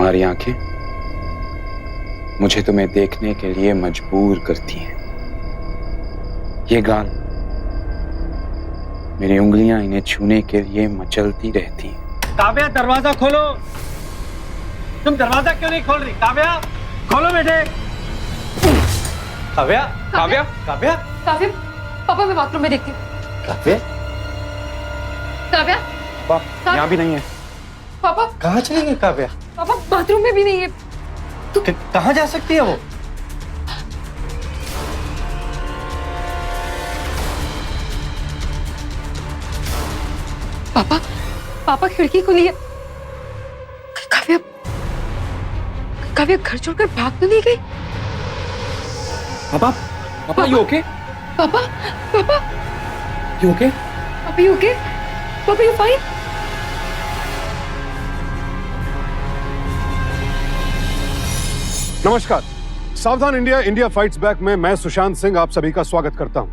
तुम्हारी आंखें मुझे तुम्हें देखने के लिए मजबूर करती हैं। ये गाल, मेरी उंगलियां इन्हें छूने के लिए मचलती रहती हैं। काव्या, दरवाजा खोलो। तुम दरवाजा क्यों नहीं खोल रही? काव्या, खोलो बेटे। काव्या, काव्या, काव्या, काव्या, पापा मैं बाथरूम में देखती हूँ। काव्या, काव्या, यहाँ भी नहीं है। पापा कहाँ चली गई काव्या? पापा बाथरूम में भी नहीं है। तो कहाँ जा सकती है वो? पापा, पापा खिड़की खुली है। काव्या, काव्या घर छोड़कर भाग तो नहीं गई? पापा, पापा, यू ओके? पापा, पापा, यू ओके? पापा यू ओके? पापा यू फाइन? नमस्कार, सावधान इंडिया इंडिया फाइट्स बैक में मैं सुशांत सिंह आप सभी का स्वागत करता हूं।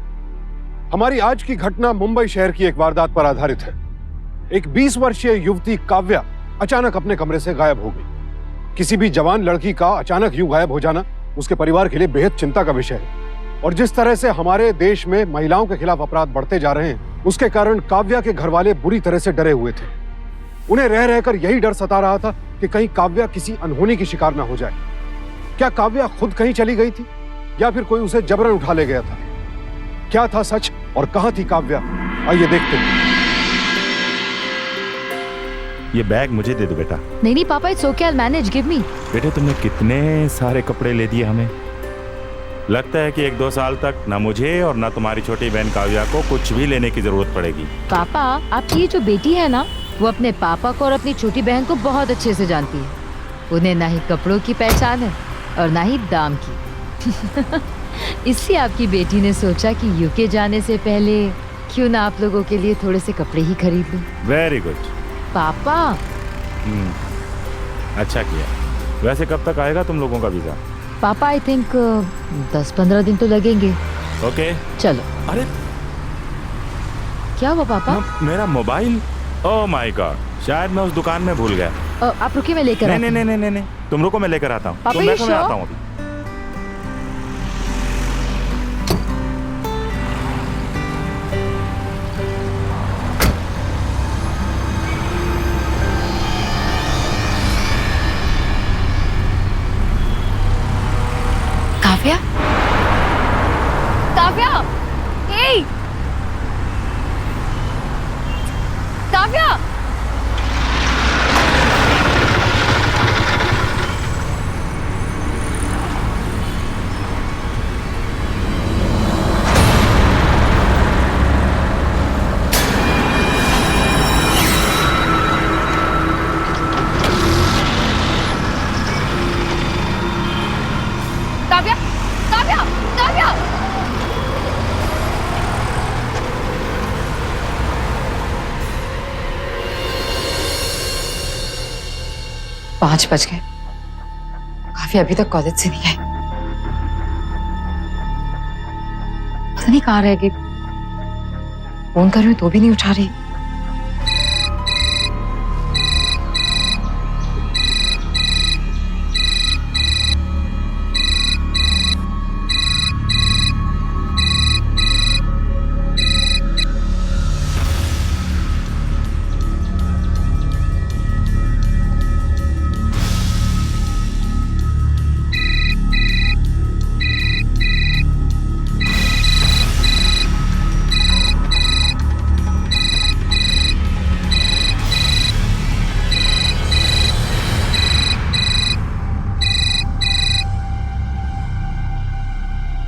हमारी आज की घटना मुंबई शहर की एक वारदात पर आधारित है। एक 20 वर्षीय युवती काव्या अचानक अपने कमरे से गायब हो गई। किसी भी जवान लड़की का अचानक यूं गायब हो जाना उसके परिवार के लिए बेहद चिंता का विषय है। और जिस तरह से हमारे देश में महिलाओं के खिलाफ अपराध बढ़ते जा रहे हैं, उसके कारण काव्या के घर वाले बुरी तरह से डरे हुए थे। उन्हें रह रहकर यही डर सता रहा था कि कहीं काव्या किसी अनहोनी की शिकार न हो जाए। क्या काव्या खुद कहीं चली गई थी या फिर कोई उसे जबरन उठा ले गया था? क्या था सच और कहां थी काव्या? आइए देखते हैं। ये बैग मुझे दे दो बेटा। नहीं नहीं पापा, it's okay, I will manage, give me. बेटे तुमने कितने सारे कपड़े ले दिए हमें। लगता है कि 1-2 साल तक ना मुझे और ना तुम्हारी छोटी बहन काव्या को कुछ भी लेने की जरूरत पड़ेगी। पापा, आपकी ये जो बेटी है ना, वो अपने पापा को और अपनी छोटी बहन को बहुत अच्छे से जानती है। उन्हें ना ही कपड़ों की पहचान है और ना ही दाम की। इसलिए आपकी बेटी ने सोचा कि यूके जाने से पहले क्यों ना आप लोगों के लिए थोड़े से कपड़े ही खरीद लूं। वेरी गुड पापा। अच्छा किया। वैसे कब तक आएगा तुम लोगों का वीजा? पापा आई थिंक 10-15 दिन तो लगेंगे। ओके चलो। अरे क्या हुआ पापा? मेरा मोबाइल, ओह माय गॉड, शायद मैं उस दुकान में भूल गया। आप रुकिए, मैं लेकर नहीं नहीं नहीं नहीं नहीं, तुम रुको, मैं लेकर आता हूँ। पापा, तुम देखो, मैं sure? आता हूँ अभी। काव्या, काव्या, हे काव्या। काव्या, काव्या, काव्या। 5 बज गए। काव्या अभी तक कॉलेज से नहीं आई। पता नहीं कहाँ रह गई। फोन कर रही हूँ तो भी नहीं उठा रही।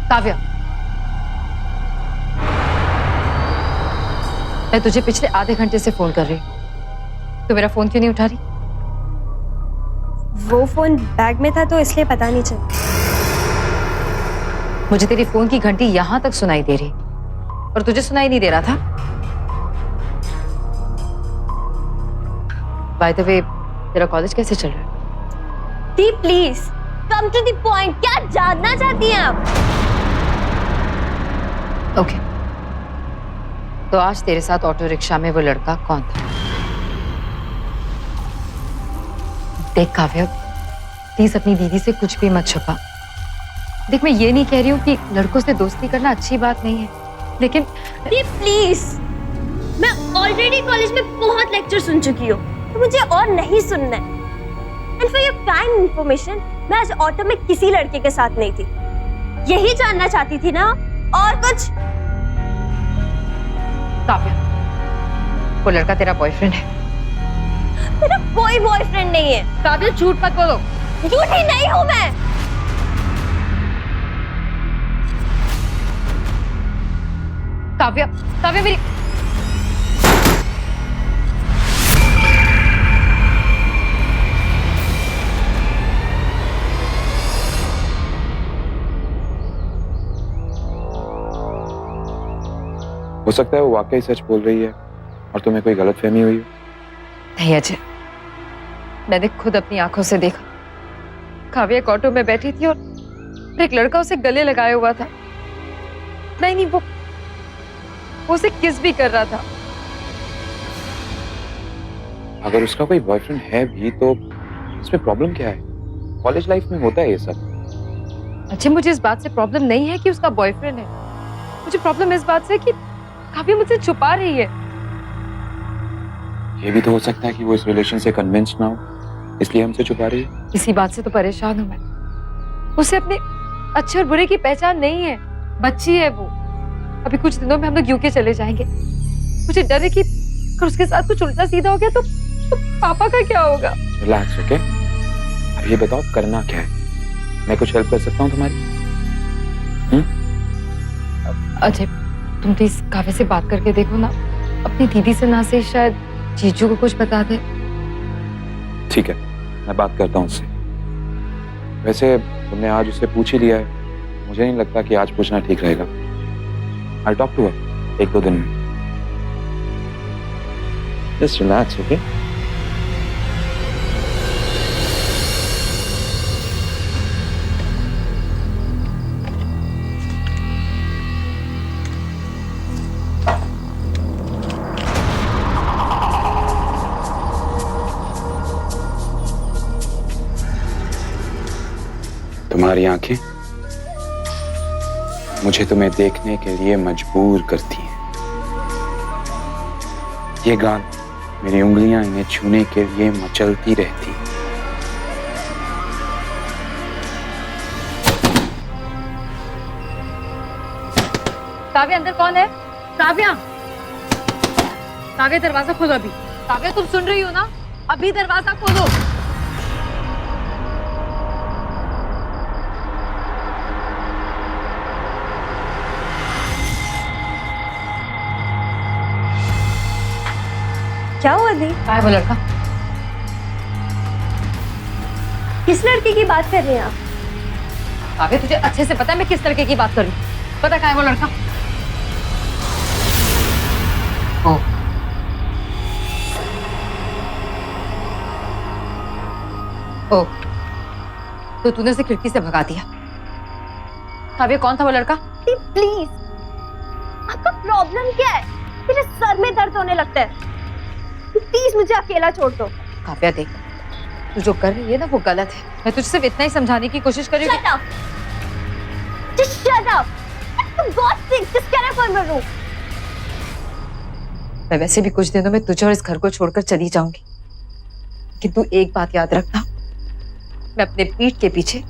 काव्या, मैं तुझे पिछले आधे घंटे से फोन कर रही हूँ। तो मेरा फोन क्यों नहीं उठा रही? वो फोन बैग में था तो इसलिए पता नहीं चला। मुझे तेरी फोन की घंटी यहां तक सुनाई दे रही और तुझे सुनाई नहीं दे रहा था। बाय द वे, तेरा कॉलेज कैसे चल रहा है? दी please come to the point. क्या जानना चाहती हैं आप? ओके, तो आज तेरे साथ ऑटो रिक्शा में वो लड़का कौन था? देख काव्या, प्लीज अपनी दीदी से कुछ भी मत छुपा। देख, मैं ये नहीं कह रही हूँ कि लड़कों से दोस्ती करना अच्छी बात नहीं है, लेकिन प्लीज, मैं ऑलरेडी कॉलेज में बहुत लेक्चर सुन चुकी हूँ, तो मुझे और नहीं सुनना है। And for your kind information, मैं आज ऑटो में किसी लड़के के साथ नहीं थी। यही जानना चाहती थी ना, और कुछ? काव्या, वो लड़का तेरा बॉयफ्रेंड है? मेरा कोई बॉयफ्रेंड नहीं है। काव्या, झूठ मत बोलो। झूठी नहीं हूँ मैं। काव्या, काव्या मेरी हो सकता है वो वाकई सच बोल रही है और तुम्हें कोई गलतफहमी हुई हो। नहीं अजय, मैंने खुद अपनी आंखों से देखा। काव्या एक ऑटो में बैठी थी और एक लड़का उसे गले लगाए हुआ था। नहीं, वो उसे किस भी कर रहा था। अगर उसका कोई बॉयफ्रेंड है भी तो इसमें प्रॉब्लम क्या है? कॉलेज लाइफ में होता है ये सब। अच्छा, मुझे इस बात से प्रॉब्लम नहीं है कि उसका बॉयफ्रेंड है। मुझे प्रॉब्लम इस बात से कि काव्या मुझसे छुपा रही है। ये भी तो हो सकता है कि वो इस रिलेशन से कन्विंस्ड ना हो, इसलिए हमसे छुपा रही है। इसी बात से तो परेशान हूं मैं। उसे अपने अच्छे और बुरे की पहचान नहीं है। बच्ची है वो। अभी कुछ दिनों में हम लोग यूके चले जाएंगे। मुझे डर है कि अगर उसके साथ कुछ उल्टा सीधा हो गया तो पापा का क्या होगा? Relax, okay? अब ये बताओ करना क्या है? मैं कुछ हेल्प कर सकता हूँ तुम्हारी? अजय, तुम प्लीज काव्या से बात करके देखो ना। अपनी दीदी से ना से शायद जीजू को कुछ बता दे। ठीक है, मैं बात करता हूँ उससे। वैसे तुमने आज उससे पूछ ही लिया है, मुझे नहीं लगता कि आज पूछना ठीक रहेगा। I'll talk to her 1-2 दिन में। Just relax, okay? तुम्हारी आंखें मुझे तुम्हें देखने के लिए मजबूर करती हैं। ये गाल, मेरी उंगलियां इन्हें छूने के लिए मचलती रहती हैं। काव्या, अंदर कौन है? काव्या, काव्या दरवाजा खोलो अभी। काव्या, तुम सुन रही हो ना? अभी दरवाजा खोलो। क्या हुआ दी? कहाँ है वो लड़का? किस लड़के की बात कर रहे हैं आप? काव्या, तुझे अच्छे से पता है मैं किस लड़के की बात कर रही हूँ। पता कहाँ है वो लड़का? ओ, तो तूने उसे खिड़की से भगा दिया। काव्या, कौन था वो लड़का? प्लीज, आपका प्रॉब्लम क्या है? मेरे सर में दर्द होने लगता है। प्लीज मुझे अकेला छोड़ दो। काव्या, देख, तू जो कर रही है ना वो गलत है। मैं तुझे सिर्फ इतना ही समझाने की कोशिश कर रही हूँ। Shut up! Just shut up! For God's sake, just get up from my room. मैं वैसे भी कुछ दिनों में तुझे और इस घर को छोड़कर चली जाऊंगी, लेकिन तू एक बात याद रखना, मैं अपने पीठ के पीछे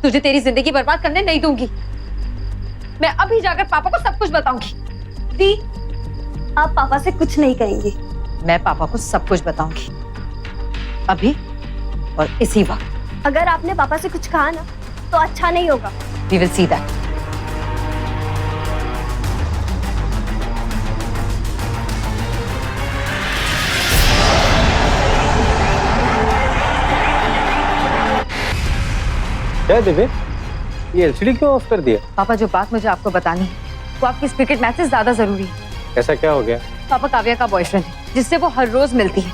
तुझे तेरी जिंदगी बर्बाद करने नहीं दूंगी। मैं अभी जाकर पापा को सब कुछ बताऊंगी। दी, आप पापा से कुछ नहीं कहेंगी। मैं पापा को सब कुछ बताऊंगी, अभी और इसी वक्त। अगर आपने पापा से कुछ कहा ना तो अच्छा नहीं होगा। We will see that. क्या दिव्य, ये एलसीडी क्यों ऑफ कर दिया? पापा, जो बात मुझे आपको बतानी है वो आपकी इस क्रिकेट मैच से ज्यादा जरूरी है। ऐसा क्या हो गया? पापा, काव्या का बॉयफ्रेंड है जिससे वो हर रोज मिलती है,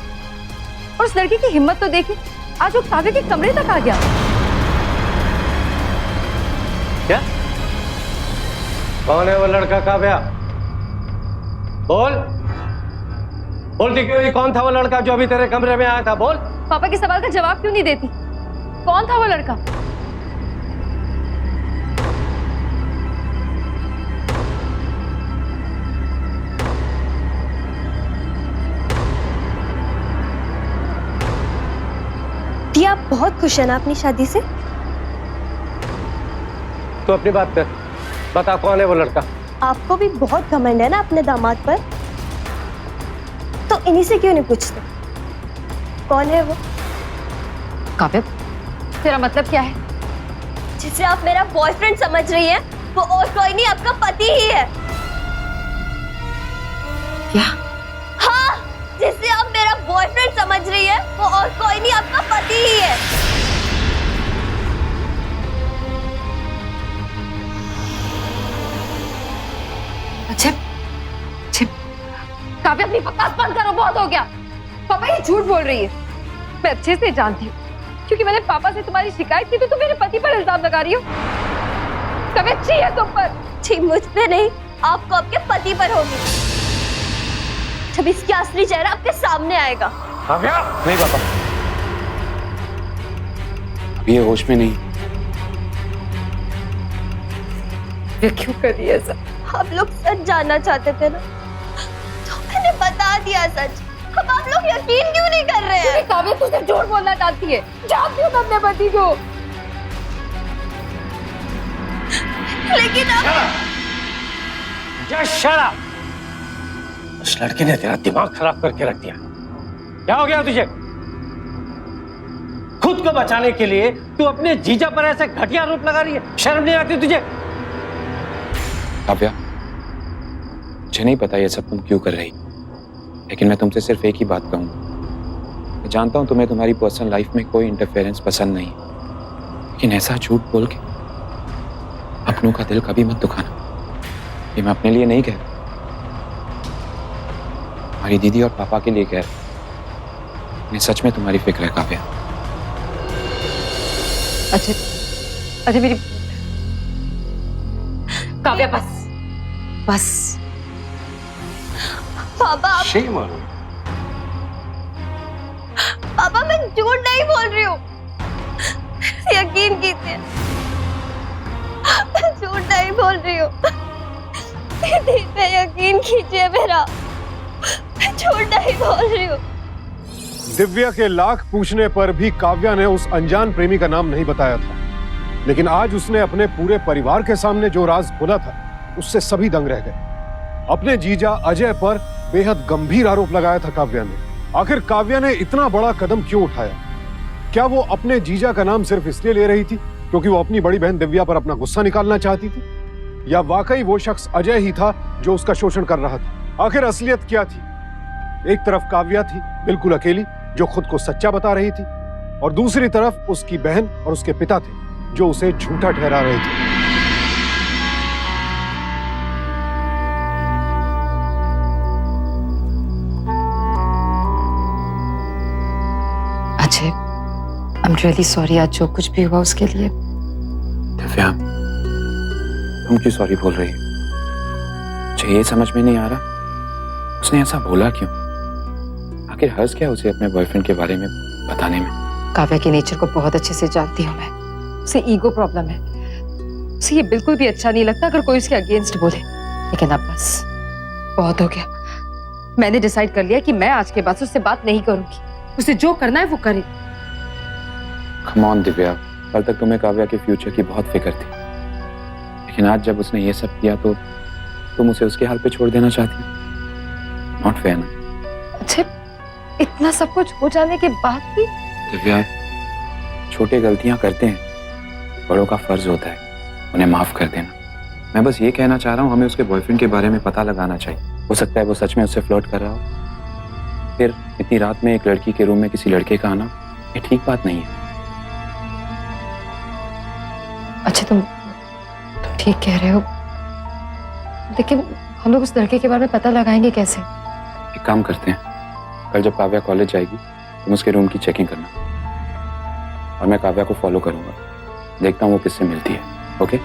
और उस लड़की की हिम्मत तो देखिए, आज वो काव्या के कमरे तक आ गया। क्या? कौन है वो लड़का? काव्या, बोल बोलती क्यों नहीं? कौन था वो लड़का जो अभी तेरे कमरे में आया था? बोल। पापा के सवाल का जवाब क्यों नहीं देती? कौन था वो लड़का? टिया, आप बहुत खुश है ना अपनी शादी से? तो अपनी बात कर, बता कौन है वो लड़का? आपको भी बहुत घमंड है ना अपने दामाद पर, तो इन्हीं से क्यों नहीं पूछते कौन है वो? काव्या, तेरा मतलब क्या है? जिसे आप मेरा बॉयफ्रेंड समझ रही हैं, वो और कोई नहीं, आपका पति ही है। क्या? हाँ, जिसे आप मेरा बॉयफ्रेंड समझ रही है, वो और कोई नहीं, आपका पति ही है। अच्छा, काव्या अपनी बकवास बंद करो, बहुत हो गया। पापा ये झूठ बोल रही है, मैं अच्छे से जानती हूँ, क्योंकि मैंने पापा से तुम्हारी शिकायत की तो तुम मेरे पति पर इल्जाम लगा रही हो। काव्या अच्छी है तुम पर। जी, मुझ पे नहीं, आपको आपके पति पर होगी, जब इसका असली चेहरा आपके सामने आएगा। काव्या, नहीं पापा, अभी ये होश में नहीं। ये क्यों कर रही है ऐसा? आप लोग सच जानना चाहते थे ना, तो मैंने बता दिया सच। अब आप लोग यकीन क्यों नहीं कर रहे हैं? काव्या तू सिर्फ झूठ बोलना चाहती है, जानती हूँ मैं अपने पति को। लेकिन अब जस्ट शट अप। उस लड़के ने तेरा दिमाग खराब करके रख दिया। क्या हो गया तुझे? खुद को बचाने के लिए तू अपने जीजा पर ऐसे घटिया आरोप लगा रही है, शर्म नहीं आती तुझे? काव्या, मुझे नहीं पता ये सब तुम क्यों कर रही, लेकिन मैं तुमसे सिर्फ एक ही बात कहूंगा। मैं जानता हूं तुम्हें तुम्हारी पर्सनल लाइफ में कोई इंटरफेरेंस पसंद नहीं, लेकिन ऐसा झूठ बोल के अपनों का दिल कभी मत दुखाना। ये मैं अपने लिए नहीं कह रहा, हमारी दीदी और पापा के लिए कह रहा। मैं सच में तुम्हारी फिक्र है काव्या। अच्छा मेरी काव्या, बस पापा, शेम ऑन यू। पापा मैं झूठ नहीं बोल रही हूँ, यकीन कीजिए, मैं झूठ नहीं बोल रही हूँ। दीदी पे यकीन कीजिए मेरा, मैं झूठ नहीं बोल रही हूँ। दिव्या के लाख पूछने पर भी काव्या ने उस अनजान प्रेमी का नाम नहीं बताया था, लेकिन आज उसने अपने पूरे परिवार के सामने जो राज खोला था, उससे सभी दंग रह गए। अपने जीजा अजय पर बेहद गंभीर आरोप लगाया था काव्या ने। आखिर काव्या ने इतना बड़ा कदम क्यों उठाया? क्या वो अपने जीजा का नाम सिर्फ इसलिए ले रही थी क्योंकि वो अपनी बड़ी बहन दिव्या पर अपना गुस्सा निकालना चाहती थी, या वाकई वो शख्स अजय ही था जो उसका शोषण कर रहा था? आखिर असलियत क्या थी? एक तरफ काव्या थी बिल्कुल अकेली, जो खुद को सच्चा बता रही थी, और दूसरी तरफ उसकी बहन और उसके पिता थे जो उसे झूठा ठहरा रहे थे। Ajay, I am really sorry आज जो कुछ भी हुआ उसके लिए। दिव्या, तुम क्यों सॉरी बोल रही हो? मुझे ये समझ में नहीं आ रहा, उसने ऐसा बोला क्यों? आखिर हर्ज क्या उसे अपने बॉयफ्रेंड के बारे में बताने में? काव्या के नेचर को बहुत अच्छे से जानती हूँ मैं, उसे ईगो प्रॉब्लम है। उसे ये बिल्कुल भी अच्छा नहीं लगता अगर कोई उसके अगेंस्ट बोले, लेकिन अब बस बहुत हो गया। मैंने डिसाइड कर लिया कि मैं आज के बाद से उससे बात नहीं करूंगी, उसे जो करना है वो करे। कम ऑन दिव्या, कल तक तुम्हें काव्या के फ्यूचर की बहुत फिक्र थी, लेकिन आज जब उसने ये सब किया तो तुम उसे उसके हाल पे छोड़ देना चाहती हो? नॉट फेयर ना। अच्छा, इतना सब कुछ हो जाने के बाद भी? दिव्या, छोटे गलतियां करते हैं, बड़ों का फर्ज होता है उन्हें माफ कर देना। मैं बस ये कहना चाह रहा हूँ, हमें उसके बॉयफ्रेंड के बारे में पता लगाना चाहिए। हो सकता है वो सच में उससे फ्लर्ट कर रहा हो। फिर इतनी रात में एक लड़की के रूम में किसी लड़के का आना ये ठीक बात नहीं है। अच्छा, तुम ठीक कह रहे हो, लेकिन हम लोग उस लड़के के बारे में पता लगाएंगे कैसे? एक काम करते हैं, कल जब काव्या कॉलेज जाएगी तुम उसके रूम की चेकिंग करना, और मैं काव्या को फॉलो करूंगा, देखता हूँ वो किससे मिलती है। ओके?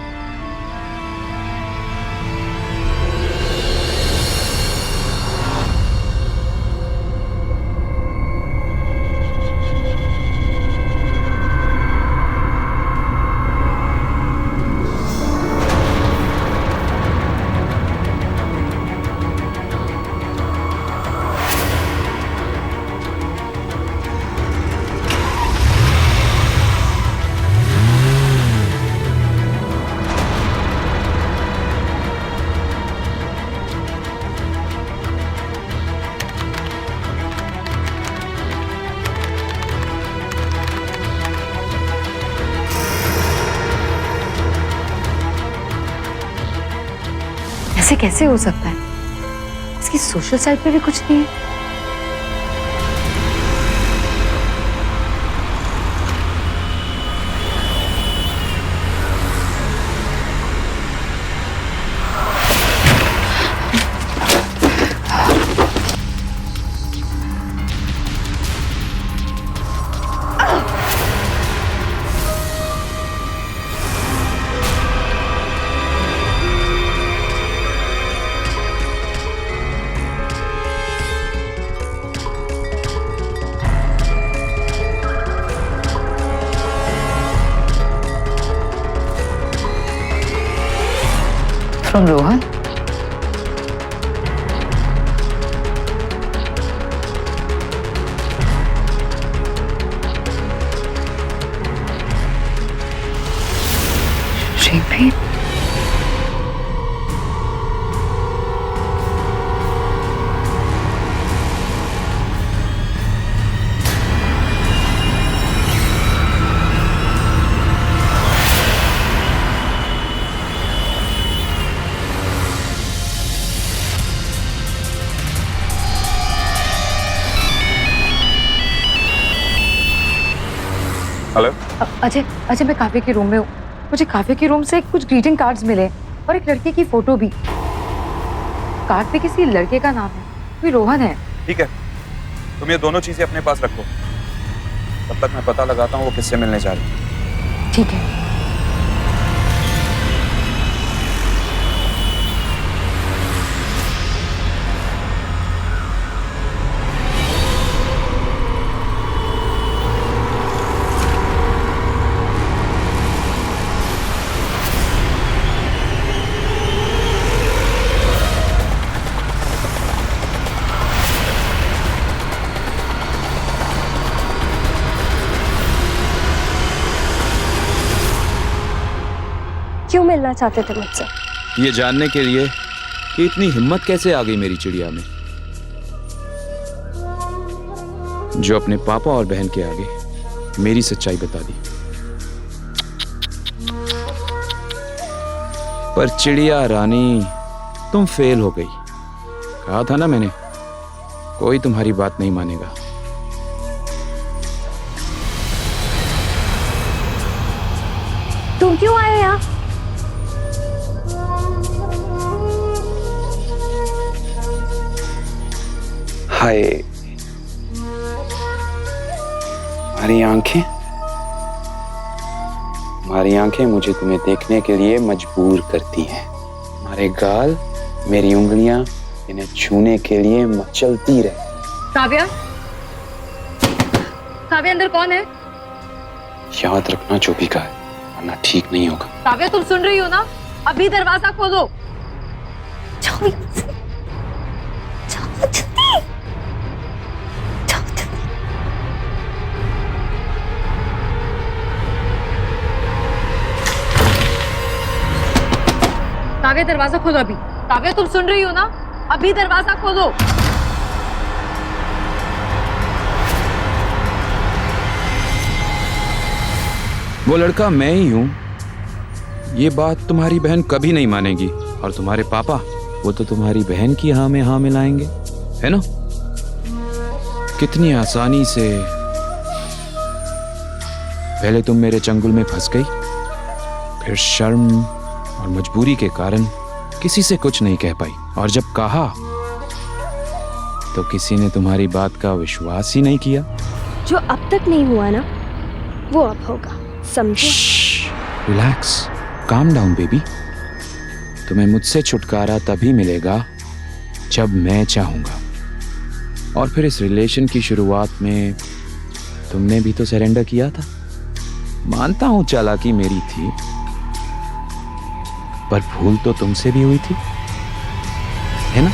ऐसे कैसे हो सकता है? इसकी सोशल साइड पे भी कुछ नहीं है। From Rohan? Repeat. Hello. Ajay Ajay, मैं काव्य के रूम में हूँ। मुझे काव्य के रूम से कुछ ग्रीटिंग कार्ड्स मिले और एक लड़के की फोटो भी। कार्ड पे किसी लड़के का नाम है, कोई रोहन है। ठीक है, तुम ये दोनों चीजें अपने पास रखो, तब तक मैं पता लगाता हूँ वो किससे मिलने जा रही है। ठीक है। क्यों मिलना चाहते थे मुझसे? ये जानने के लिए कि इतनी हिम्मत कैसे आ गई मेरी चिड़िया में, जो अपने पापा और बहन के आगे मेरी सच्चाई बता दी। पर चिड़िया रानी, तुम फेल हो गई। कहा था ना मैंने, कोई तुम्हारी बात नहीं मानेगा। तुम क्यों आए हो यहाँ? हाय, हमारी आंखें मुझे तुम्हें देखने के लिए मजबूर करती हैं। हमारे गाल, मेरी उंगलियां इन्हें छूने के लिए मचलती रहती। काव्या, काव्या अंदर कौन है? याद रखना जो भी कहा है, वरना ठीक नहीं होगा। काव्या, तुम सुन रही हो ना? अभी दरवाजा खोलो। जाओ यहाँ से। जाओ जल्दी। जाओ जल्दी। काव्या, दरवाजा खोलो अभी। काव्या, तुम सुन रही हो ना? अभी दरवाजा खोलो। वो लड़का मैं ही हूं। ये बात तुम्हारी बहन कभी नहीं मानेगी, और तुम्हारे पापा, वो तो तुम्हारी बहन की हाँ में हाँ मिलाएंगे, है ना? कितनी आसानी से पहले तुम मेरे चंगुल में फंस गई, फिर शर्म और मजबूरी के कारण किसी से कुछ नहीं कह पाई, और जब कहा तो किसी ने तुम्हारी बात का विश्वास ही नहीं किया। जो अब तक नहीं हुआ ना, वो अब होगा, समझे? Relax, calm down baby. तुम्हें मुझसे छुटकारा तभी मिलेगा जब मैं चाहूंगा। और फिर इस रिलेशन की शुरुआत में तुमने भी तो सरेंडर किया था। मानता हूं चालाकी मेरी थी, पर भूल तो तुमसे भी हुई थी, है ना?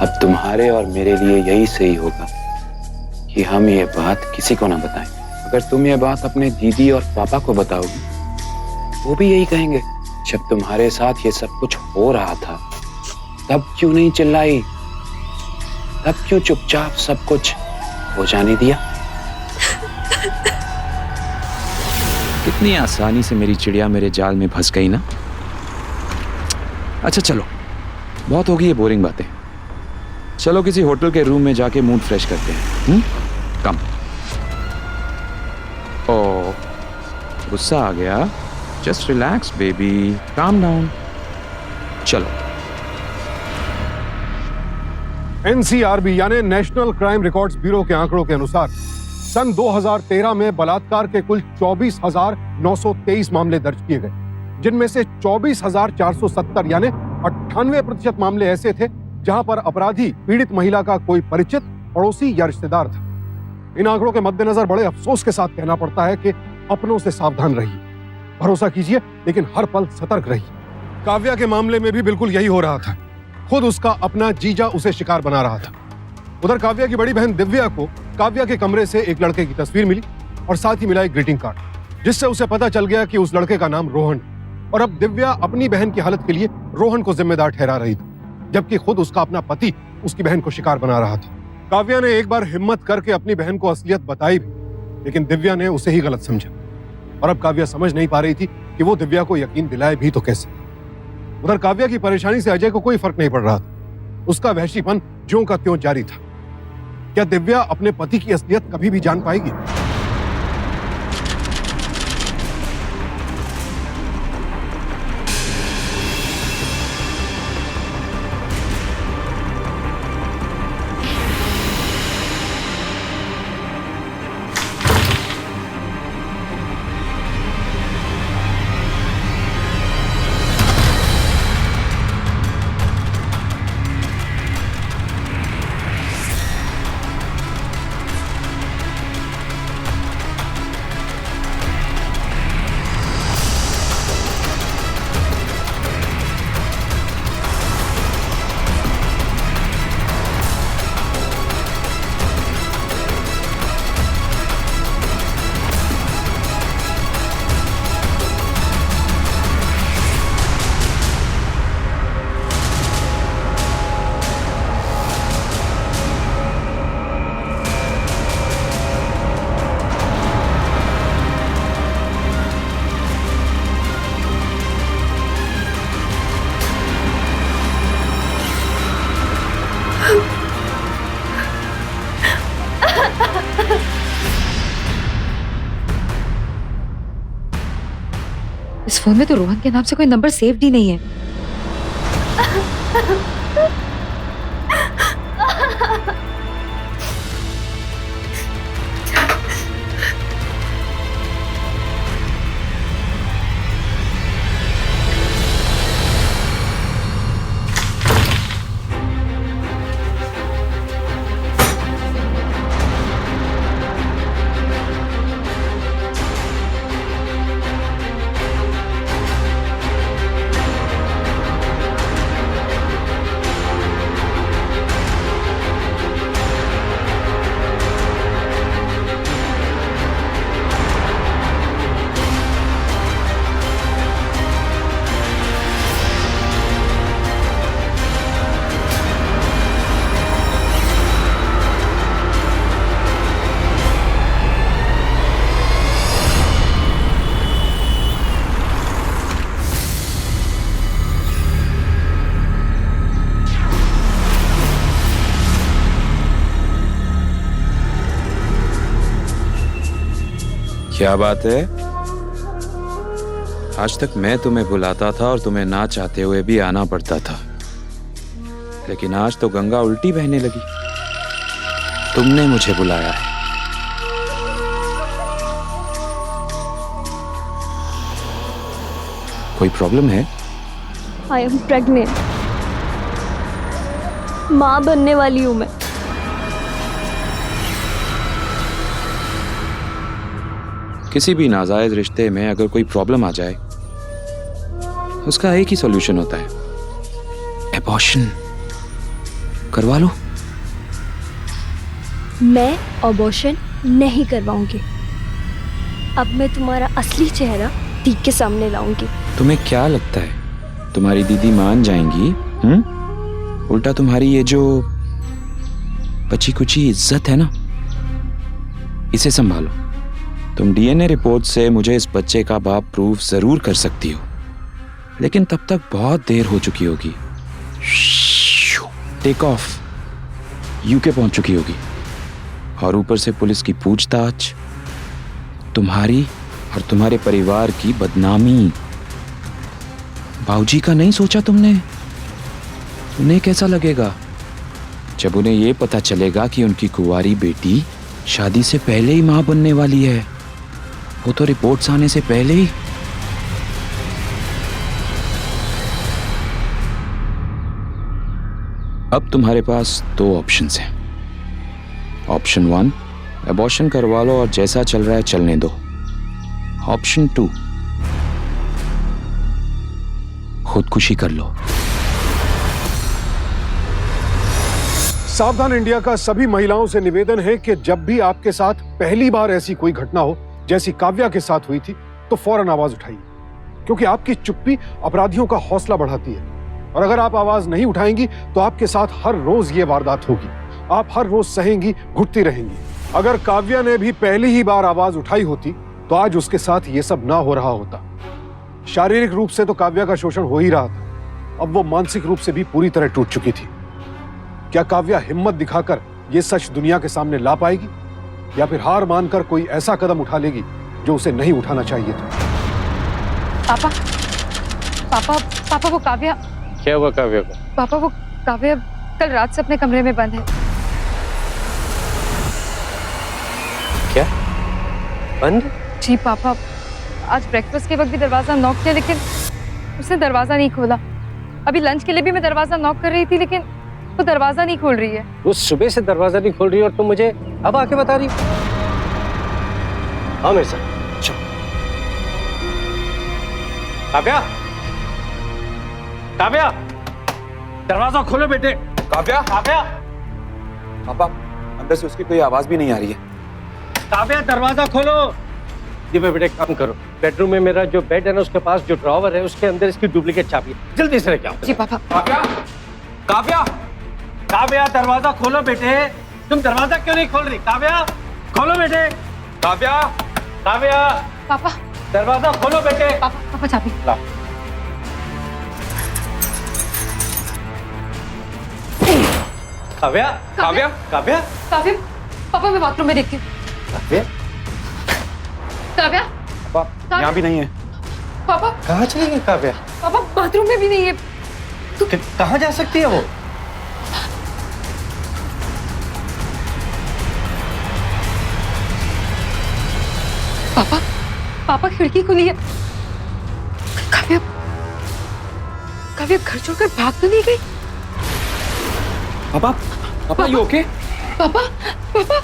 अब तुम्हारे और मेरे लिए यही सही होगा कि हम ये बात किसी को ना बताएं। अगर तुम ये बात अपने दीदी और पापा को बताओगी, वो भी यही कहेंगे, जब तुम्हारे साथ ये सब कुछ हो रहा था तब क्यों नहीं चिल्लाई, तब क्यों चुपचाप सब कुछ हो जाने दिया। कितनी आसानी से मेरी चिड़िया मेरे जाल में फंस गई ना। अच्छा चलो, बहुत होगी ये बोरिंग बातें। चलो किसी होटल के रूम में जाके मूड फ्रेश करते हैं। कम। ओ, गुस्सा आ गया? Just relax baby, calm down. चलो। एनसीआरबी यानी नेशनल क्राइम रिकॉर्ड्स ब्यूरो के आंकड़ों के अनुसार सन 2013 में बलात्कार के कुल 24,923 मामले दर्ज किए गए, जिनमें से 24,470 यानी 98% मामले ऐसे थे जहां पर अपराधी पीड़ित महिला का कोई परिचित, पड़ोसी या रिश्तेदार था। इन आंकड़ों के मद्देनजर बड़े अफसोस के साथ कहना पड़ता है कि अपनों से सावधान रहिए, भरोसा कीजिए, लेकिन हर पल सतर्क रहिए। काव्या के मामले में भी बिल्कुल यही हो रहा था। खुद उसका अपना जीजा उसे शिकार बना रहा था। उधर काव्या की बड़ी बहन दिव्या को काव्या के कमरे से एक लड़के की तस्वीर मिली और साथ ही मिला एक ग्रीटिंग कार्ड, जिससे उसे पता चल गया कि उस लड़के का नाम रोहन है। और अब दिव्या अपनी बहन की हालत के लिए रोहन को जिम्मेदार ठहरा रही थी, जबकि खुद उसका अपना पति उसकी बहन को शिकार बना रहा था। काव्या ने एक बार हिम्मत करके अपनी बहन को असलियत बताई भी, लेकिन दिव्या ने उसे ही गलत समझा। और अब काव्या समझ नहीं पा रही थी कि वो दिव्या को यकीन दिलाए भी तो कैसे। उधर काव्या की परेशानी से अजय को कोई फर्क नहीं पड़ रहा था। उसका वहशीपन ज्यों का त्यों जारी था। क्या दिव्या अपने पति की असलियत कभी भी जान पाएगी? इस फोन में तो रोहन के नाम से कोई नंबर सेव्ड ही नहीं है। क्या बात है? आज तक मैं तुम्हें बुलाता था और तुम्हें ना चाहते हुए भी आना पड़ता था, लेकिन आज तो गंगा उल्टी बहने लगी। तुमने मुझे बुलाया है। कोई प्रॉब्लम है? I am pregnant. माँ बनने वाली हूँ मैं। किसी भी नाजायज रिश्ते में अगर कोई प्रॉब्लम आ जाए, उसका एक ही सॉल्यूशन होता है, एबॉर्शन। करवा लो। मैं अबॉर्शन नहीं करवाऊंगी। अब मैं तुम्हारा असली चेहरा दीक के सामने लाऊंगी। तुम्हें क्या लगता है तुम्हारी दीदी मान जाएंगी? उल्टा तुम्हारी ये जो बची कुची इज्जत है ना, इसे संभालो। तुम डीएनए रिपोर्ट से मुझे इस बच्चे का बाप प्रूफ जरूर कर सकती हो, लेकिन तब तक बहुत देर हो चुकी होगी। टेक ऑफ यूके पहुंच चुकी होगी, और ऊपर से पुलिस की पूछताछ, तुम्हारी और तुम्हारे परिवार की बदनामी। बाबूजी का नहीं सोचा तुमने? उन्हें कैसा लगेगा जब उन्हें यह पता चलेगा कि उनकी कुंवारी बेटी शादी से पहले ही मां बनने वाली है? वो तो रिपोर्ट्स आने से पहले ही। अब तुम्हारे पास 2 ऑप्शंस हैं। ऑप्शन 1, अबॉर्शन करवा लो और जैसा चल रहा है चलने दो। ऑप्शन 2, खुदकुशी कर लो। सावधान इंडिया का सभी महिलाओं से निवेदन है कि जब भी आपके साथ पहली बार ऐसी कोई घटना हो जैसी काव्या के साथ हुई थी, तो फौरन आवाज उठाइए, क्योंकि आपकी चुप्पी अपराधियों का हौसला बढ़ाती है। और अगर आप आवाज नहीं उठाएंगी तो आपके साथ हर रोज ये वारदात होगी। आप हर रोज सहेंगी, घुटती रहेंगी। अगर काव्या ने भी पहली ही बार आवाज उठाई होती तो आज उसके साथ ये सब ना हो रहा होता। शारीरिक रूप से तो काव्या का शोषण हो ही रहा था, अब वो मानसिक रूप से भी पूरी तरह टूट चुकी थी। क्या काव्या हिम्मत दिखाकर ये सच दुनिया के सामने ला पाएगी, या फिर हार मानकर कोई ऐसा कदम उठा लेगी जो उसे नहीं उठाना चाहिए था? पापा पापा पापा वो काव्या। क्या हुआ काव्या को? पापा वो काव्या कल रात से अपने कमरे में बंद है। क्या बंद? जी पापा, आज ब्रेकफास्ट के वक्त भी दरवाजा नॉक किया, लेकिन उसने दरवाजा नहीं खोला। अभी लंच के लिए भी मैं दरवाजा नॉक कर रही थी, लेकिन वो दरवाजा नहीं खोल रही है। वो सुबह से दरवाजा नहीं खोल रही और तुम मुझे अब आके बता रही हो? हाँ मेरे साथ चलो। काव्या, काव्या, दरवाजा खोलो बेटे। काव्या, काव्या, पापा अंदर से उसकी कोई आवाज भी नहीं आ रही है। काव्या दरवाजा खोलो। जी मैं बेटे काम करो, बेडरूम में मेरा जो बेड है ना, उसके पास जो ड्रॉवर है उसके अंदर इसकी डुप्लीकेट चाबी है, जल्दी से लेके आओ। जी पापा। काव्या, काव्या, काव्या दरवाजा खोलो बेटे। तुम दरवाजा क्यों नहीं खोल रही? काव्या खोलो बेटे। काव्या, काव्या, पापा दरवाजा खोलो बेटे। पापा पापा चाबी। लाओ। काव्या, काव्या, काव्या, काव्या, पापा मैं बाथरूम में देखती हूँ। काव्या, काव्या, पापा यहाँ भी नहीं है। पापा कहाँ चली गई काव्या? पापा बाथरूम में भी नहीं है। कहाँ जा सकती है वो? पापा पापा खिड़की खुली है। काव्या, काव्या घर छोड़कर भाग तो नहीं गई? पापा, पापा यू ओके? पापा पापा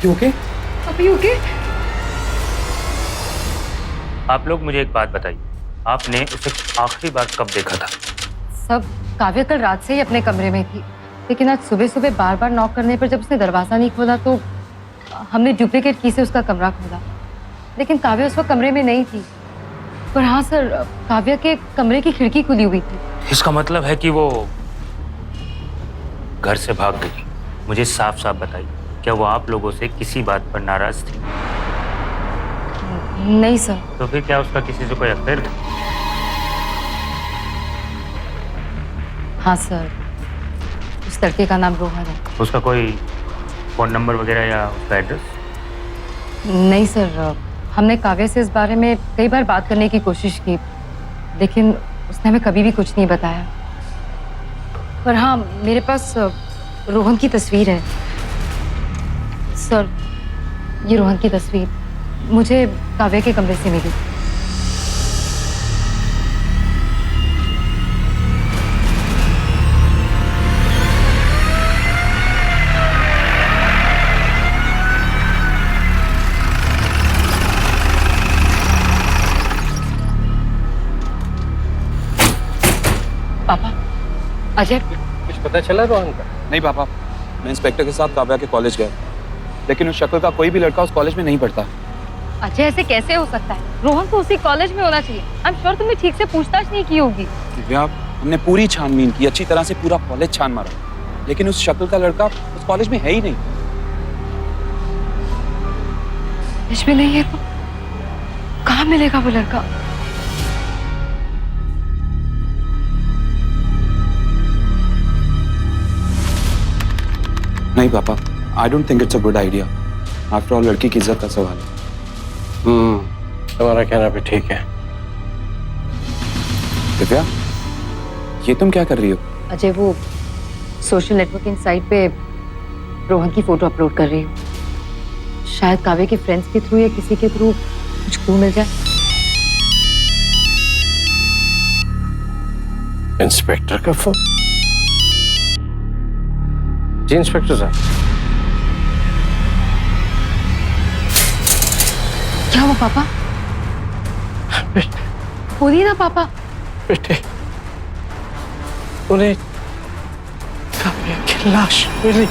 यू ओके? पापा यू ओके? आप लोग मुझे एक बात बताइए, आपने उसे आखिरी बार कब देखा था? सब काव्या कल रात से ही अपने कमरे में थी, लेकिन आज सुबह सुबह बार बार नॉक करने पर जब उसने दरवाजा नहीं खोला तो हमने डुप्लीकेट की से उसका कमरा खोला, लेकिन काव्या उस वक्त कमरे में नहीं थी। पर हाँ सर, काव्या के कमरे की खिड़की खुली हुई थी। इसका मतलब है कि वो घर से भाग गई। मुझे साफ साफ बताइए, क्या वो आप लोगों से किसी बात पर नाराज थी? नहीं सर। तो फिर क्या उसका किसी से कोई अफेयर था? हाँ सर, उस लड़के का नाम रोहन है। उसका कोई फोन नंबर वगैरह या उसका एड्रेस? नहीं सर, हमने काव्या से इस बारे में कई बार बात करने की कोशिश की, लेकिन उसने हमें कभी भी कुछ नहीं बताया। पर हाँ, मेरे पास रोहन की तस्वीर है सर। ये रोहन की तस्वीर मुझे काव्या के कमरे से मिली। पापा, अजय पता चला रोहन का? नहीं पापा, मैं इंस्पेक्टर के साथ काव्या के कॉलेज गया, लेकिन उस शक्ल का कोई भी लड़का उस कॉलेज में नहीं पढ़ता। अच्छा, ऐसे कैसे हो सकता है? रोहन तो उसी कॉलेज में होना चाहिए। आई एम श्योर तुमने ठीक से पूछताछ नहीं की होगी। दिव्या, हमने पूरी छानबीन की, अच्छी तरह से पूरा कॉलेज छान मारा, लेकिन उस शक्ल का लड़का उस कॉलेज में है ही नहीं। कॉलेज में नहीं है तो कहाँ मिलेगा वो लड़का? नहीं पापा, I don't think it's a good idea. After all लड़की की इज्जत का सवाल है। तुम्हारा कहना भी ठीक है। दिव्या, ये तुम क्या कर रही हो? अजय, वो सोशल नेटवर्किंग साइट पे रोहन की फोटो अपलोड कर रही हूँ। शायद काव्या के फ्रेंड्स के थ्रू या किसी के थ्रू कुछ क्लू मिल जाए। इंस्पेक्टर का फोन? जी इंस्पेक्टर साहब। क्या हुआ पापा? बोलिए ना पापा। बेटे, उन्हें काव्या की लाश मिली।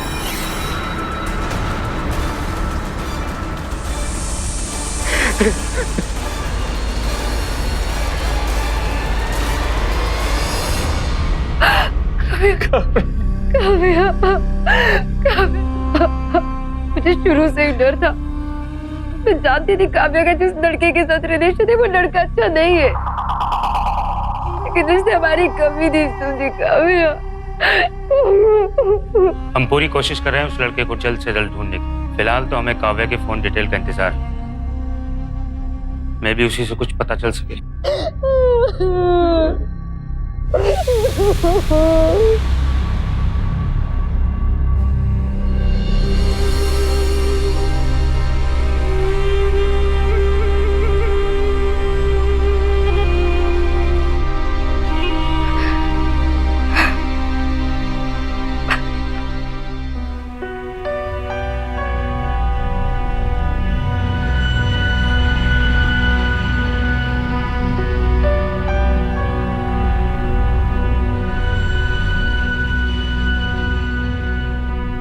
काव्या, मुझे शुरू से ही डर था। मैं जानती थी काव्या का जिस लड़के के साथ रिलेशन है वो लड़का अच्छा नहीं है, लेकिन जिसने हमारी कमी नहीं समझी काव्या। हम पूरी कोशिश कर रहे हैं उस लड़के को जल्द से जल्द ढूंढने की। फिलहाल तो हमें काव्या के फोन डिटेल का इंतजार है। मैं भी उसी से कुछ पता चल सके।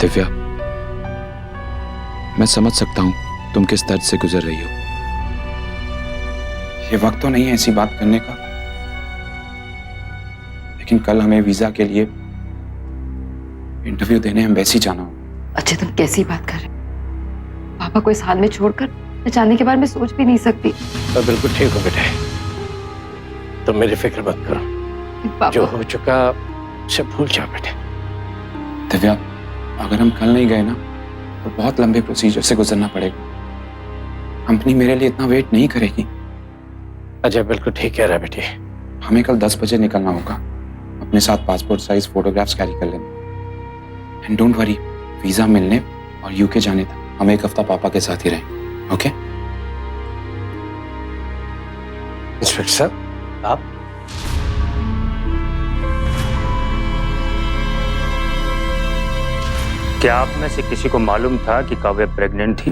दिव्या, मैं समझ सकता हूं तुम किस दर्द से गुजर रही हो। ये वक्त तो नहीं है ऐसी बात करने का, लेकिन कल हमें वीजा के लिए इंटरव्यू देने एम्बेसी जाना हो। अच्छा, तुम कैसी बात कर रहे हो? पापा को इस हाल में छोड़कर मैं जाने के बारे में सोच भी नहीं सकती। तो बिल्कुल ठीक हो बेटे, तुम मेरी फिक्र मत करो। पापा, जो हो चुका उसे भूल जाओ बेटे। दिव्या, अगर हम कल नहीं गए ना तो बहुत लंबे प्रोसीजर से गुजरना पड़ेगा। कंपनी मेरे लिए इतना वेट नहीं करेगी। अजय बिल्कुल ठीक कह रहा है बेटे। हमें कल 10 बजे निकलना होगा। अपने साथ पासपोर्ट साइज फोटोग्राफ्स कैरी कर लेना। एंड डोंट वरी, वीजा मिलने और यूके जाने तक हम एक हफ्ता पापा के साथ ही रहें। ओके? इंस्पेक्टर साहब, आप? क्या आप में से किसी को मालूम था कि काव्या प्रेग्नेंट थी?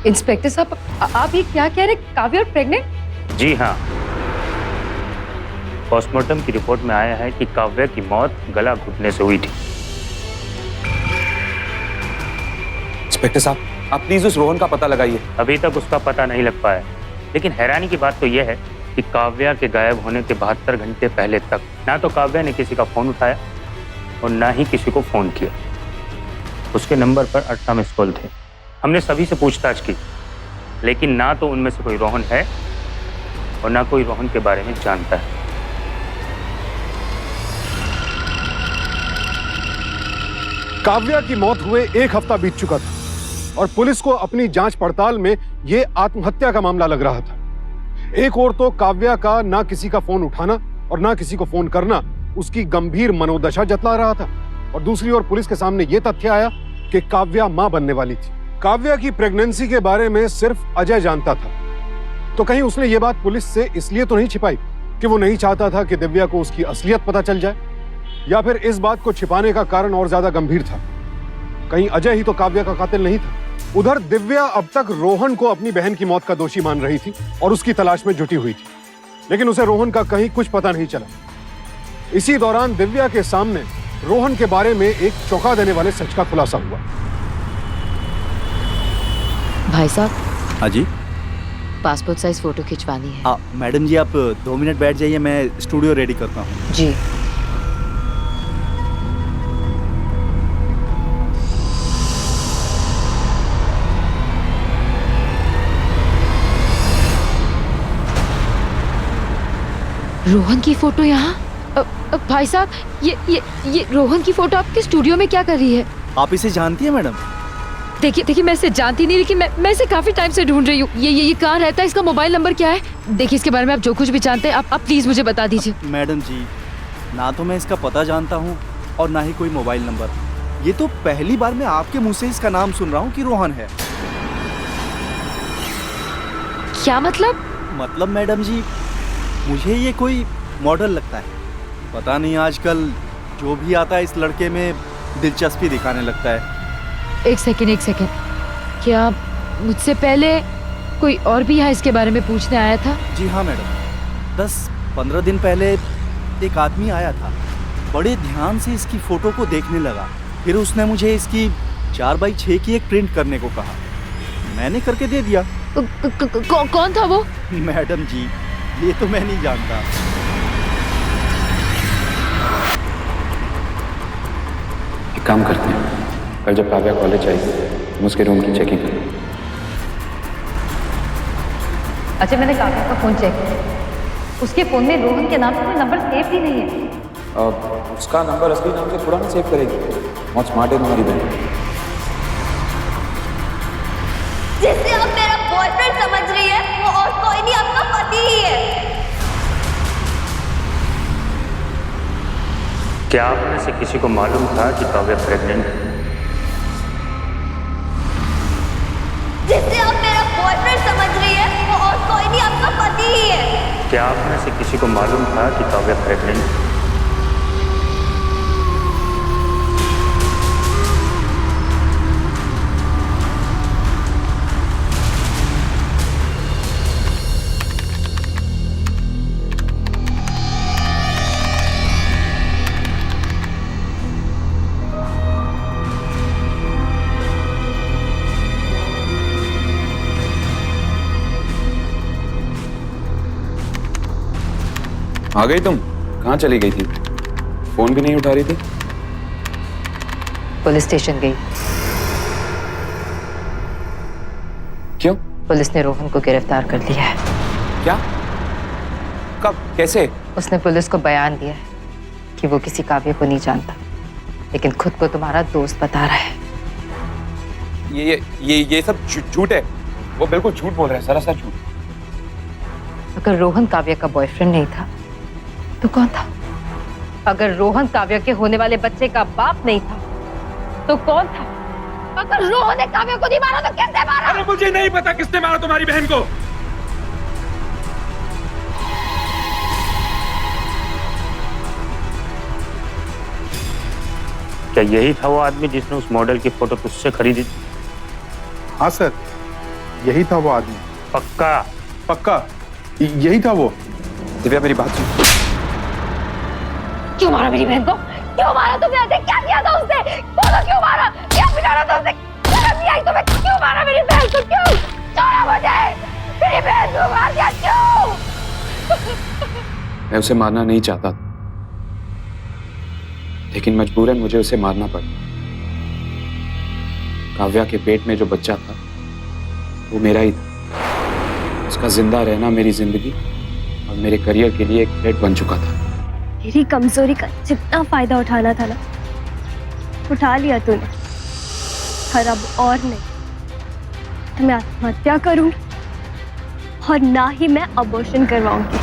इंस्पेक्टर साहब, आप ये क्या कह रहे हैं? काव्या प्रेग्नेंट? जी हाँ, पोस्टमार्टम की रिपोर्ट में आया है कि काव्या की मौत गला घुटने से हुई थी। इंस्पेक्टर साहब, आप प्लीज उस रोहन का पता लगाइए। अभी तक उसका पता नहीं लग पाया, लेकिन हैरानी की बात तो यह है कि काव्या के गायब होने के 72 घंटे पहले तक ना तो काव्या ने किसी का फोन उठाया और ना ही किसी को फोन किया। उसके नंबर पर 18 मिस कॉल थे। हमने सभी से पूछताछ की, लेकिन ना तो उनमें से कोई रोहन है और ना कोई रोहन के बारे में जानता है। काव्या की मौत हुए 1 हफ्ता बीत चुका था और पुलिस को अपनी जांच पड़ताल में यह आत्महत्या का मामला लग रहा था। एक ओर तो काव्या का ना किसी का फोन उठाना और ना किसी को फोन करना उसकी गंभीर मनोदशा जतला रहा था, और दूसरी ओर पुलिस के सामने यह तथ्य आया कि काव्या मां बनने वाली थी। काव्या की प्रेगनेंसी के बारे में सिर्फ अजय जानता था, तो कहीं उसने ये बात पुलिस से इसलिए तो नहीं छिपाई कि वो नहीं चाहता था कि दिव्या को उसकी असलियत पता चल जाए, या फिर इस बात को छिपाने का कारण और ज्यादा गंभीर था? कहीं अजय ही तो काव्या का कातिल नहीं था? उधर दिव्या अब तक रोहन को अपनी बहन की मौत का दोषी मान रही थी और उसकी तलाश में जुटी हुई थी, लेकिन उसे रोहन का कहीं कुछ पता नहीं चला। इसी दौरान दिव्या के सामने रोहन के बारे में एक चौंका देने वाले सच का खुलासा हुआ। भाई साहब, हाँ जी। पासपोर्ट साइज फोटो खिंचवानी है। हाँ मैडम जी, आप 2 मिनट बैठ जाइए, मैं स्टूडियो रेडी करता हूँ। जी। रोहन की फोटो यहाँ? भाई साहब, ये रोहन की फोटो आपके स्टूडियो में क्या कर रही है? आप इसे जानती है मैडम? देखिए मैं इसे जानती नहीं, लेकिन मैं इसे काफी टाइम से ढूंढ रही हूँ। ये कहाँ रहता है, इसका मोबाइल नंबर क्या है? देखिए, इसके बारे में आप जो कुछ भी जानते हैं आप प्लीज मुझे बता दीजिए। मैडम जी, ना तो मैं इसका पता जानता हूँ और ना ही कोई मोबाइल नंबर। ये तो पहली बार मैं आपके मुंह से इसका नाम सुन रहा हूँ कि रोहन है। क्या मतलब? मतलब मैडम जी, मुझे ये कोई मॉडल लगता है। पता नहीं आजकल जो भी आता है इस लड़के में दिलचस्पी दिखाने लगता है। एक सेकंड, क्या मुझसे पहले कोई और भी यहाँ इसके बारे में पूछने आया था? जी हाँ मैडम, 10-15 दिन पहले एक आदमी आया था, बड़े ध्यान से इसकी फोटो को देखने लगा। फिर उसने मुझे इसकी 4x6 की एक प्रिंट करने को कहा। मैंने करके दे दिया। कौन था वो? मैडम जी, ये तो मैं नहीं जानता। एक काम करते हैं, कल जब काव्या कॉलेज आएगी हम उसके रूम की चेकिंग करेंगे। अच्छा, मैंने काव्या का फोन चेक किया, उसके फोन में रोहन के नाम से कोई नंबर सेव ही नहीं है। उसका नंबर असली नाम से थोड़ा ना सेव करेगी, बहुत स्मार्ट है तुम्हारी बहन। जिसे आप मेरा बॉयफ्रेंड समझ रही है वो और कोई नहीं, आपका पति ही है। क्या आप में से किसी को मालूम था कि काव्या प्रेग्नेंट है? जिसे आप मेरा बॉयफ्रेंड समझ रही है वो और कोई नहीं, आपका पति ही है। क्या आप में से किसी को मालूम था कि काव्या प्रेग्नेंट है? आ गई तुम? कहाँ चली गई थी? फोन भी नहीं उठा रही थी। पुलिस स्टेशन गई। क्यों? पुलिस ने रोहन को गिरफ्तार कर लिया है। क्या? कब? कैसे? उसने पुलिस को बयान दिया है कि वो किसी काव्य को नहीं जानता, लेकिन खुद को तुम्हारा दोस्त बता रहा है। ये सब झूठ है। वो बिल्कुल झूठ बोल रहा है, सरासर झूठ। अगर रोहन काव्य का बॉयफ्रेंड नहीं था तो कौन था? अगर रोहन काव्य के होने वाले बच्चे का बाप नहीं था तो कौन था? अगर रोहन ने काव्य को नहीं मारा तो कैसे मारा? अरे मुझे नहीं पता किसने मारा तुम्हारी बहन को। क्या यही था वो आदमी जिसने उस मॉडल की फोटो तुझसे खरीदी थी? हाँ सर, यही था वो आदमी। पक्का? पक्का यही था वो। दिव्या मेरी बात सुन। क्यों मारा मेरी बहन को? क्यों मारा तुमने? ऐसे क्या किया था उसने? बोलो क्यों मारा? क्या बिगाड़ा था उसने? शर्म नहीं आई तुम्हें? क्यों मारा मेरी बहन को? क्यों? छोड़ा मुझे! मेरी बहन को मार दिया क्यों? मैं उसे मारना नहीं चाहता था, लेकिन मजबूरन मुझे उसे मारना पड़ा। काव्या के पेट में जो बच्चा था वो मेरा ही था। उसका जिंदा रहना मेरी जिंदगी और मेरे करियर के लिए एक थ्रेट बन चुका था। मेरी कमजोरी का जितना फायदा उठाना था ना, उठा लिया तूने। और अब और नहीं तो मैं आत्महत्या करूंगी और ना ही मैं अबॉर्शन करवाऊंगी।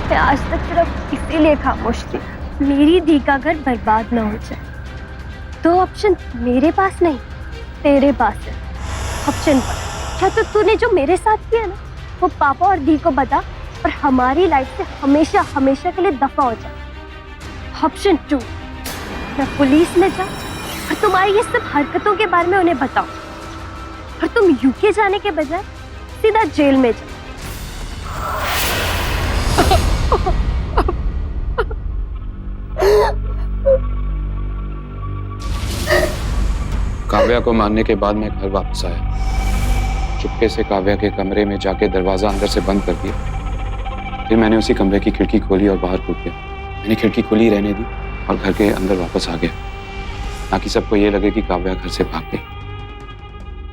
मैं आज तक सिर्फ इसीलिए खामोश थी, मेरी धी का घर बर्बाद ना हो जाए। दो ऑप्शन मेरे पास नहीं, तेरे पास है। ऑप्शन 1, क्या तो तूने जो मेरे साथ किया ना वो पापा और धी को बता और हमारी लाइफ से हमेशा हमेशा के लिए दफा हो जाए। ऑप्शन 2, मैं पुलिस में जाऊं और तुम्हारी ये सब हरकतों के बारे में उन्हें बताऊं। और तुम यूके जाने के बजाय सीधा जेल में जाओ। काव्या को मारने के बाद मैं घर वापस आया। चुपके से काव्या के कमरे में जाके दरवाजा अंदर से बंद कर दिया। फिर मैंने उसी कमरे की खिड़की खोली और बाहर कूद गया। मैंने खिड़की खुली रहने दी और घर के अंदर वापस आ गया, ताकि सबको ये लगे कि काव्या घर से भाग गई।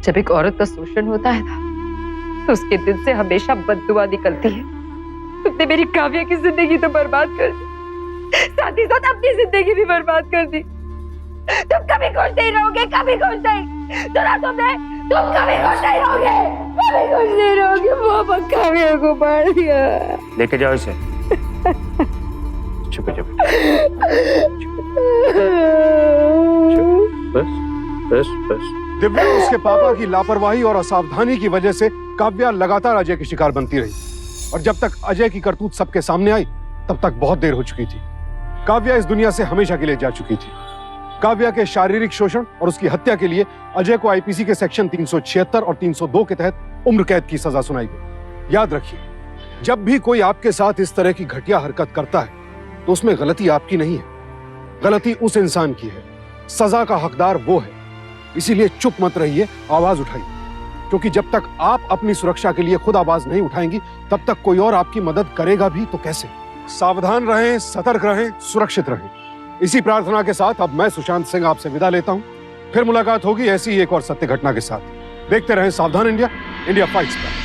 जब एक औरत का शोषण होता है ना, तो उसके दिल से हमेशा बददुआ निकलती है। तुमने मेरी काव्या की जिंदगी तो बर्बाद कर दी, साथ ही साथ अपनी जिंदगी भी बर्बाद कर दी। तुम कभी खुश नहीं रहोगे, कभी खुश नहीं। सुना तुमने? तुम कभी खुश नहीं रहोगे, कभी खुश नहीं रहोगे। पापा काव्या को मार दिया। लेके जाओ इसे। चुप चुप बस बस बस। दिव्या और उसके पापा की लापरवाही और असावधानी की वजह से काव्या लगातार अजय की शिकार बनती रही, और जब तक अजय की करतूत सबके सामने आई तब तक बहुत देर हो चुकी थी। काव्या इस दुनिया से हमेशा के लिए जा चुकी थी। काव्या के शारीरिक शोषण और उसकी हत्या के लिए अजय को आईपीसी के सेक्शन 376 और 302 के तहत उम्र कैद की सजा सुनाई गई। याद रखिए, जब भी कोई आपके साथ इस तरह की घटिया हरकत करता है तो उसमें गलती आपकी नहीं है, गलती उस इंसान की है। सजा का हकदार वो है। इसीलिए चुप मत रहिए, आवाज उठाइए, क्योंकि जब तक आप अपनी सुरक्षा के लिए खुद आवाज नहीं उठाएंगी तब तक कोई और आपकी मदद करेगा भी तो कैसे। सावधान रहें, सतर्क रहें, सुरक्षित रहें। इसी प्रार्थना के साथ अब मैं सुशांत सिंह आपसे विदा लेता हूं। फिर मुलाकात होगी ऐसी एक और सत्य घटना के साथ। देखते रहें सावधान इंडिया, इंडिया फाइट्स बैक।